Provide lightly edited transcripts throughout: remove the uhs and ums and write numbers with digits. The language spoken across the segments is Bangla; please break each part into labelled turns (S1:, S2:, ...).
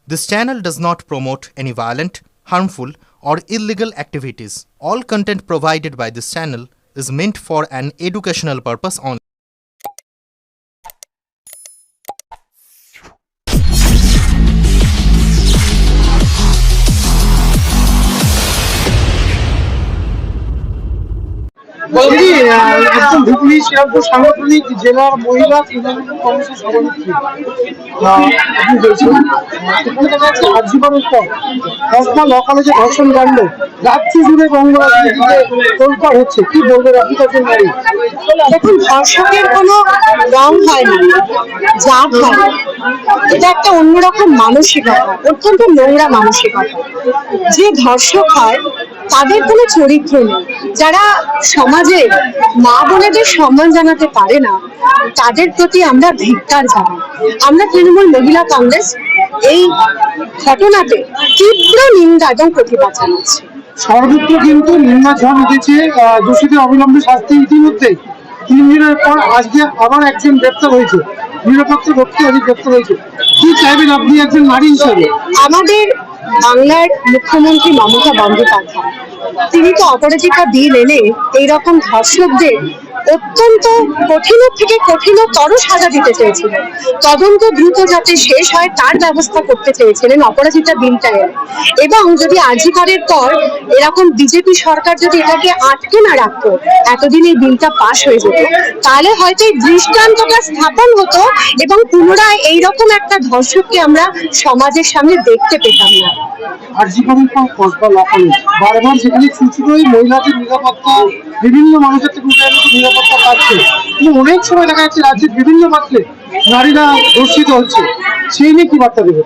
S1: This channel does not promote any violent, harmful, or illegal activities. All content provided by this channel is meant for an educational purpose only.
S2: বলছি একজন হুগলি শ্রীরামপুর সাংগঠনিক জেলার মহিলা তৃণমূল কংগ্রেসের সভানেত্রী আপনি বলছেন এখানে দেখা যাচ্ছে আজীবনের পর কসমা ল কলেজে ধর্ষণ কাণ্ড রাজ্য জুড়ে বঙ্গরাজ্যে তোলপাড় হচ্ছে, কি বলবেন আপনি তখন নারী?
S3: দেখুন, ধর্ষকের কোনো রং হয় না, জাত হয় না। এটা একটা অন্যরকম মানসিকতা, অত্যন্ত নোংরা মানসিকতা। যে ধর্ষক হয় তাদের কোনো চরিত্র নেই। যারা সমাজে মা বোনেদের সম্মান জানাতে পারে না, তাদের প্রতি আমরা ধিক্কার জানাই। আমরা তৃণমূল মহিলা কংগ্রেস এই ঘটনাতে তীব্র নিন্দা এবং প্রতিবাদ জানাচ্ছি।
S2: সর্বত্র কিন্তু নিম্ন ঝড় উঠেছে, দোষীদের অবিলম্বে শাস্তি ইতিমধ্যে 3 দিনের পর আজকে আবার একজন গ্রেপ্তার হয়েছে, নিরপেক্ষ ব্যক্তি আজ গ্রেপ্তার হয়েছে। কি চাইবেন আপনি একজন নারী হিসেবে?
S3: আমাদের বাংলার মুখ্যমন্ত্রী মমতা বন্দ্যোপাধ্যায়, তিনি তো অপরাজিতা বিল এনে এইরকম ধর্ষকদের অত্যন্ত কঠিনের থেকে কঠিনতর সাজা দিতে চেয়েছিলেন। তদন্ত দ্রুত যাতে শেষ হয় তার ব্যবস্থা করতে চেয়েছিলেন অপরাজিতা বিলটা এনে। এবং যদি আরজি করের পর এরকম বিজেপি সরকার যদি এটাকে আটকে না রাখতো, এতদিন এই বিলটা পাশ হয়ে যেত, তাহলে হয়তো এই দৃষ্টান্তটা স্থাপন হতো এবং পুনরায় এইরকম একটা ধর্ষককে আমরা সমাজের সামনে দেখতে পেতাম না।
S2: আরজি করের পর কসবা ল কলেজ বারবার সেখানে খুচরোই মহিলাদের নিরাপত্তা, বিভিন্ন মানুষের থেকে নিরাপত্তা পাচ্ছে, কিন্তু অনেক সময় দেখা যাচ্ছে রাজ্যের বিভিন্ন পাত্রে নারীরা ধর্ষিত হচ্ছে, সেই নিয়ে কি বার্তা দেবে?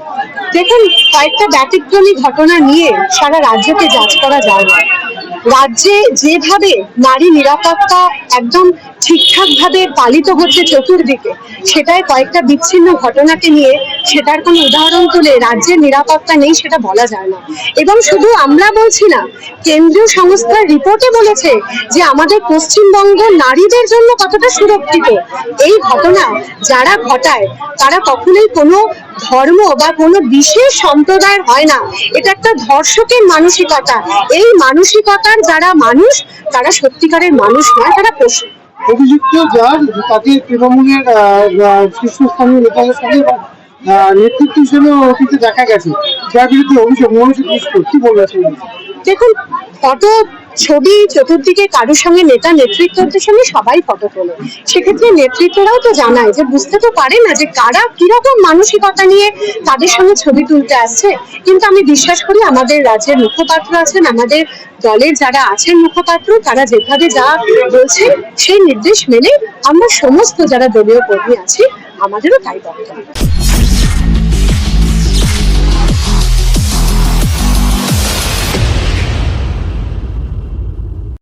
S3: দেখুন, কয়েকটা ব্যতিক্রমী ঘটনা নিয়ে সারা রাজ্যকে জাজ করা যায় না। রাজ্যে যেভাবে নারী নিরাপত্তা একদম ঠিকঠাক ভাবে পালিত হচ্ছে চতুর্দিকে, সেটাই কয়েকটা বিচ্ছিন্ন ঘটনাকে নিয়ে সেটার কোনো উদাহরণ তুলে রাজ্যের নিরাপত্তা নেই সেটা বলা যায় না। এবং শুধু আমরা বলছি না, কেন্দ্রীয় সংস্থার রিপোর্টে বলেছে যে আমাদের পশ্চিমবঙ্গ নারীদের জন্য কতটা সুরক্ষিত। এই ঘটনা যারা ঘটায় তারা কখনোই কোনো ধর্ম বা কোনো বিশেষ সম্প্রদায়ের হয় না, এটা একটা ধর্ষকের মানসিকতা। এই মানসিকতার যারা মানুষ তারা সত্যিকারের মানুষ নয়, তারা পশু।
S2: অভিযুক্ত যার তাকে তৃণমূলের শীর্ষস্থানীয় নেতাদের সঙ্গে নেতৃত্ব হিসেবে অতীতে দেখা গেছে, যার বিরুদ্ধে অভিযোগ মনোজিৎ মিশ্র, কি বলেছেন?
S3: দেখুন, ফটো ছবি চতুর্দিকে কারোর সঙ্গে নেতা নেতৃত্বের সঙ্গে সবাই ফটো তোলে, সেক্ষেত্রে নেতৃত্বরাও তো জানায় যে বুঝতে তো পারে না যে কারা কিরকম মানসিকতা নিয়ে তাদের সঙ্গে ছবি তুলতে আসছে। কিন্তু আমি বিশ্বাস করি আমাদের রাজ্যের মুখপাত্র আছেন, আমাদের দলের যারা আছেন মুখপাত্র, তারা যেভাবে যা বলছেন সেই নির্দেশ মেনে আমরা সমস্ত যারা দলীয় কর্মী আছি আমাদেরও তাই বক্তব্য।